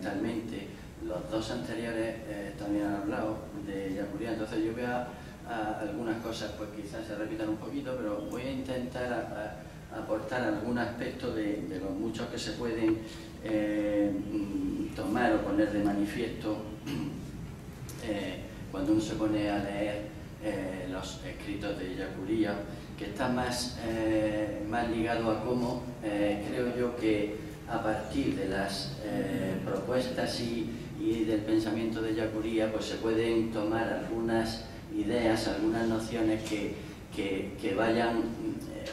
fundamentalmente. Los dos anteriores también han hablado de Yacuría, entonces yo voy a algunas cosas pues quizás se repitan un poquito, pero voy a intentar aportar algún aspecto de los muchos que se pueden tomar o poner de manifiesto cuando uno se pone a leer los escritos de Yacuría, que está más ligado a cómo creo yo que a partir de las propuestas y del pensamiento de Yacuría pues se pueden tomar algunas ideas, algunas nociones que vayan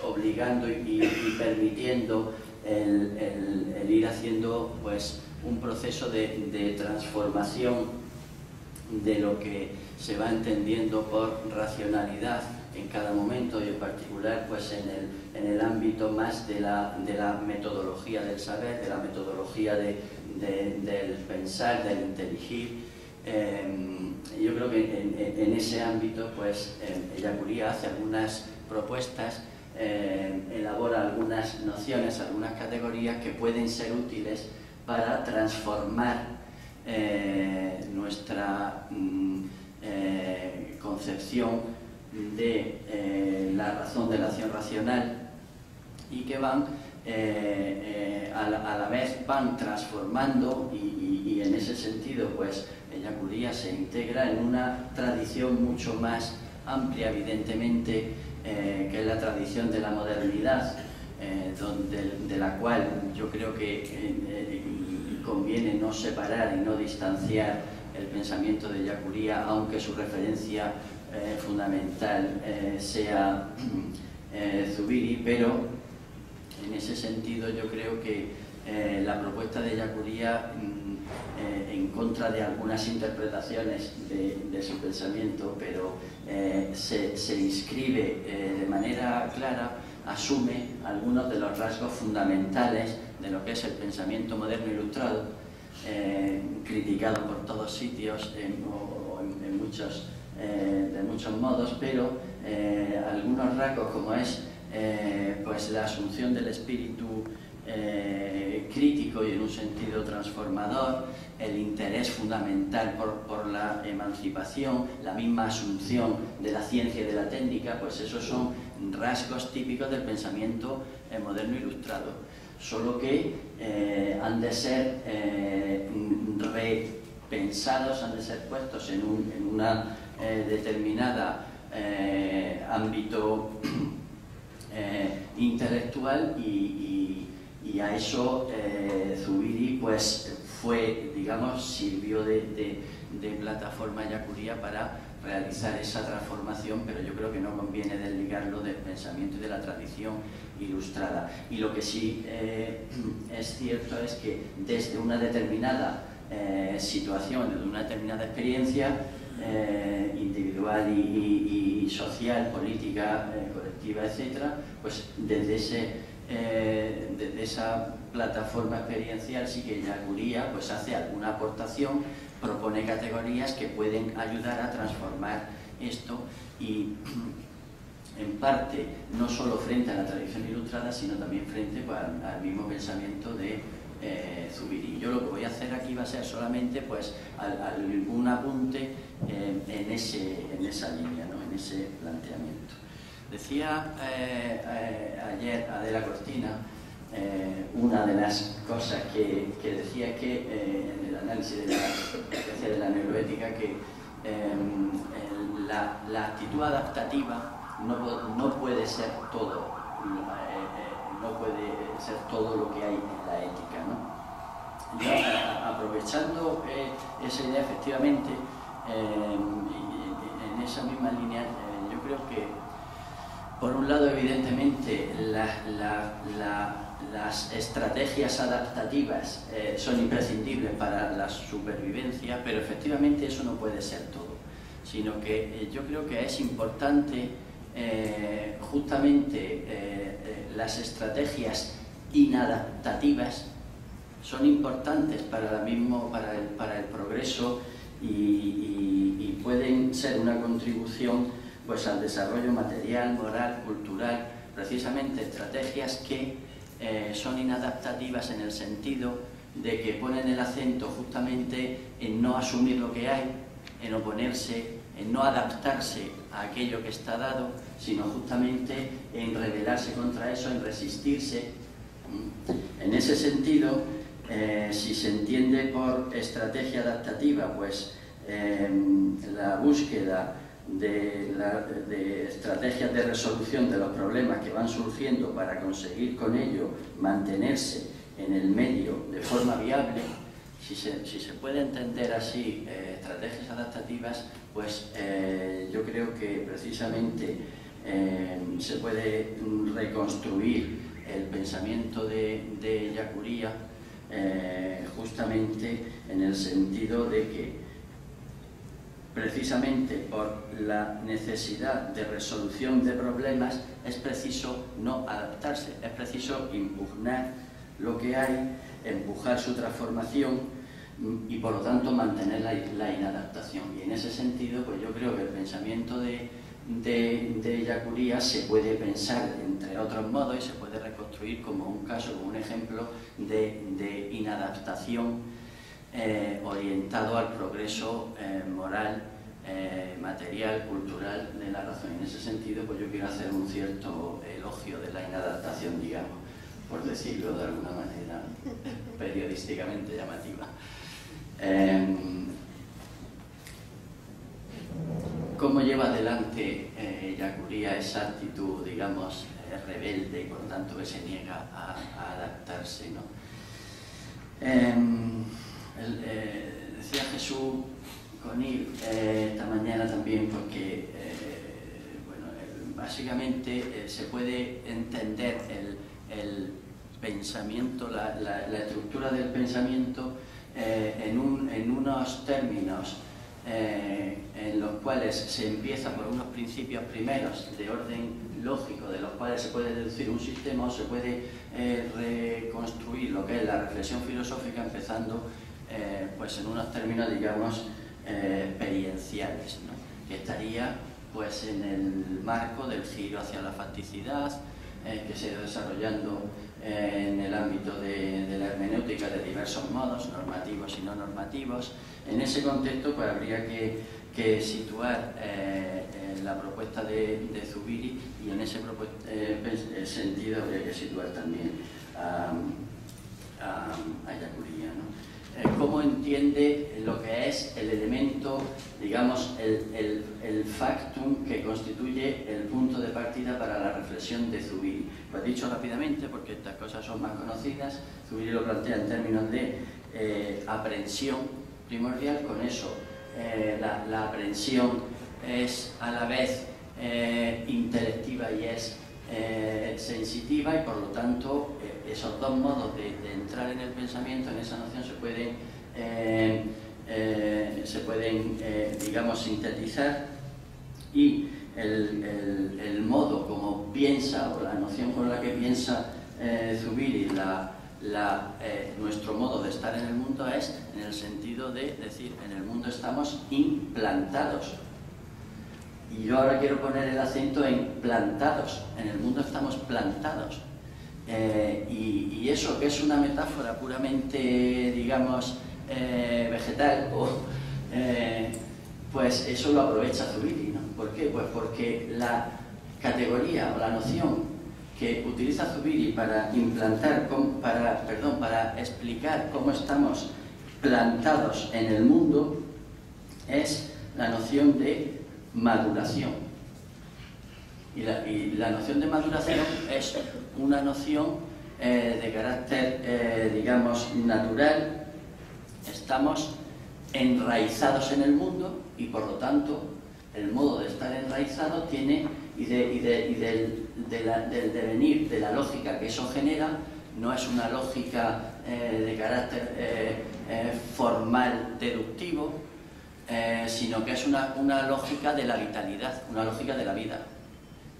obligando y permitiendo el ir haciendo pues un proceso de transformación de lo que se va entendiendo por racionalidad en cada momento y en particular pues en el ámbito más de la metodología del saber, de la metodología del pensar, del inteligir. Yo creo que en ese ámbito pues Yacuría hace algunas propuestas, elabora algunas nociones, algunas categorías que pueden ser útiles para transformar nuestra concepción de la razón, de la acción racional, y que van a la vez van transformando y en ese sentido pues Yacuría se integra en una tradición mucho más amplia, evidentemente, que es la tradición de la modernidad, de la cual yo creo que conviene no separar y no distanciar el pensamiento de Yacuría, aunque su referencia fundamental sea Zubiri, pero en ese sentido yo creo que la propuesta de Yacuría, en contra de algunas interpretaciones de su pensamiento, pero se inscribe de manera clara, asume algunos de los rasgos fundamentales de lo que es el pensamiento moderno ilustrado, criticado por todos sitios de muchos modos, pero algunos rasgos como es pues la asunción del espíritu crítico y en un sentido transformador, el interés fundamental por la emancipación, la misma asunción de la ciencia y de la técnica, pues esos son rasgos típicos del pensamiento moderno ilustrado, solo que han de ser repensados, han de ser puestos en una determinada ámbito intelectual y a eso Zubiri pues sirvió de plataforma a Yacuría para realizar esa transformación, pero yo creo que no conviene desligarlo del pensamiento y de la tradición ilustrada. Y lo que sí es cierto es que desde una determinada situación, desde una determinada experiencia individual y social, política, colectiva, etcétera, pues desde esa plataforma experiencial sí que Yacuría pues hace alguna aportación, propone categorías que pueden ayudar a transformar esto y en parte no solo frente a la tradición ilustrada, sino también frente pues, al mismo pensamiento de Zubiri. Yo lo que voy a hacer aquí va a ser solamente pues algún apunte en esa línea, ¿no? En ese planteamiento. Decía ayer Adela Cortina, una de las cosas que decía que en el análisis de la neuroética, que la actitud adaptativa no puede ser todo, no puede ser todo lo que hay en la ética, ¿no? Yo, aprovechando esa idea, efectivamente, en esa misma línea, yo creo que por un lado, evidentemente, las estrategias adaptativas son imprescindibles para la supervivencia, pero efectivamente eso no puede ser todo, sino que yo creo que es importante justamente las estrategias inadaptativas son importantes para el progreso y pueden ser una contribución pues al desarrollo material, moral, cultural, precisamente estrategias que son inadaptativas en el sentido de que ponen el acento justamente en no asumir lo que hay, en oponerse, en no adaptarse a aquello que está dado, sino justamente en rebelarse contra eso, en resistirse. En ese sentido, si se entiende por estrategia adaptativa, pues la búsqueda de estrategias de resolución de los problemas que van surgiendo para conseguir con ello mantenerse en el medio de forma viable, si se puede entender así estrategias adaptativas, pues yo creo que precisamente se puede reconstruir el pensamiento de Ellacuría justamente en el sentido de que precisamente por la necesidad de resolución de problemas es preciso no adaptarse, es preciso impugnar lo que hay, empujar su transformación y por lo tanto mantener la inadaptación. Y en ese sentido, pues yo creo que el pensamiento de Ellacuría se puede pensar entre otros modos y se puede reconstruir como un caso, como un ejemplo de inadaptación orientado al progreso moral, material, cultural de la razón. En ese sentido, pues yo quiero hacer un cierto elogio de la inadaptación, digamos, por decirlo de alguna manera periodísticamente llamativa. ¿Cómo lleva adelante Ellacuría esa actitud, digamos, rebelde y por lo tanto que se niega a adaptarse, ¿no? Decía Jesús Conil esta mañana también, porque bueno, básicamente se puede entender el pensamiento, la estructura del pensamiento en unos términos en los cuales se empieza por unos principios primeros de orden lógico, de los cuales se puede deducir un sistema o se puede reconstruir lo que es la reflexión filosófica, empezando pues en unos términos, digamos, experienciales, ¿no? Que estaría pues en el marco del giro hacia la facticidad que se ha ido desarrollando en el ámbito de la hermenéutica de diversos modos, normativos y no normativos. En ese contexto pues habría que situar la propuesta de Zubiri, y en ese sentido habría que situar también a Ellacuría, ¿no? Cómo entiende lo que es el elemento, digamos, el factum que constituye el punto de partida para la reflexión de Zubiri. Lo he dicho rápidamente porque estas cosas son más conocidas. Zubiri lo plantea en términos de aprehensión primordial. Con eso la aprehensión es a la vez intelectiva y es sensitiva, y por lo tanto esos dos modos de entrar en el pensamiento, en esa noción, se pueden digamos, sintetizar, y el modo como piensa, o la noción con la que piensa Zubiri nuestro modo de estar en el mundo es en el sentido de decir, en el mundo estamos implantados. Y yo ahora quiero poner el acento en plantados. En el mundo estamos plantados. Y eso, que es una metáfora puramente, digamos, vegetal, pues eso lo aprovecha Zubiri, ¿no? ¿Por qué? Pues porque la categoría o la noción que utiliza Zubiri para implantar, para explicar cómo estamos plantados en el mundo, es la noción de maduración. Y la noción de maduración es una noción de carácter, digamos, natural. Estamos enraizados en el mundo y por lo tanto el modo de estar enraizado tiene, del devenir de la lógica que eso genera, no es una lógica de carácter formal deductivo, sino que es una lógica de la vitalidad, una lógica de la vida.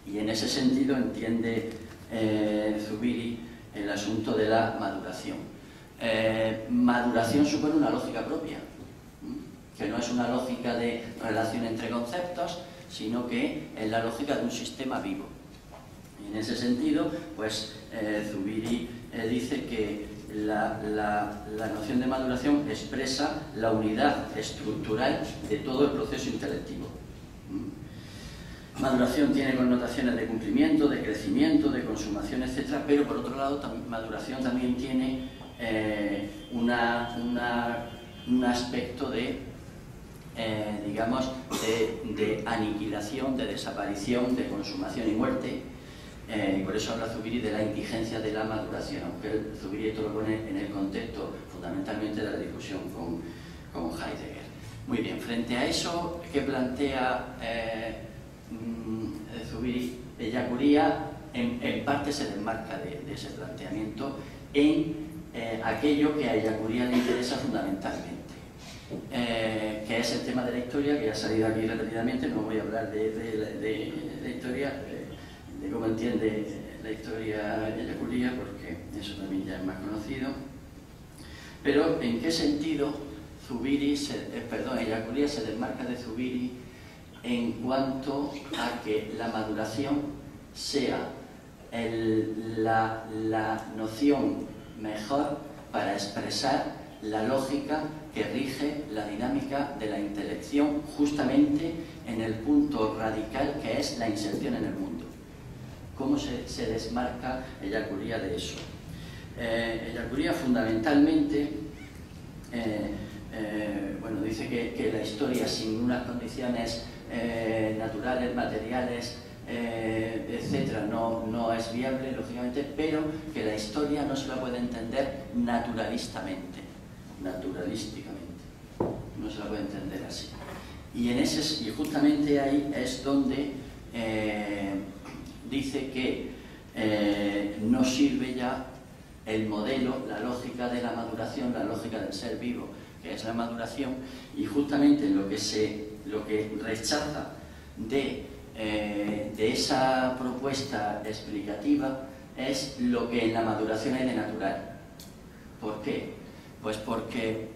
Y en ese sentido entiende Zubiri el asunto de la maduración. Maduración supone una lógica propia, que no es una lógica de relación entre conceptos, sino que es la lógica de un sistema vivo. Y en ese sentido, pues Zubiri dice la noción de maduración expresa la unidad estructural de todo el proceso intelectivo. Maduración tiene connotaciones de cumplimiento, de crecimiento, de consumación, etc. Pero por otro lado, maduración también tiene un aspecto de, digamos, de aniquilación, de desaparición, de consumación y muerte. Por eso habla Zubiri de la indigencia de la maduración, aunque Zubiri esto lo pone en el contexto fundamentalmente de la discusión con Heidegger. Muy bien, frente a eso que plantea Zubiri, Ellacuría en parte se desmarca de ese planteamiento en aquello que a Ellacuría le interesa fundamentalmente, que es el tema de la historia, que ha salido aquí repetidamente. No voy a hablar de la historia, de cómo entiende la historia Ellacuría, porque eso también ya es más conocido. Pero ¿en qué sentido Ellacuría se desmarca de Zubiri en cuanto a que la maduración sea la noción mejor para expresar la lógica que rige la dinámica de la intelección, justamente en el punto radical que es la inserción en el mundo? ¿Cómo se desmarca Ellacuría de eso? Ellacuría fundamentalmente bueno, dice que la historia sin unas condiciones naturales, materiales, etcétera, no es viable, lógicamente, pero que la historia no se la puede entender naturalísticamente, no se la puede entender así. Y justamente ahí es donde dice que no sirve ya el modelo, la lógica de la maduración, la lógica del ser vivo, que es la maduración, y justamente lo que rechaza de esa propuesta explicativa es lo que en la maduración hay de natural. ¿Por qué? Pues porque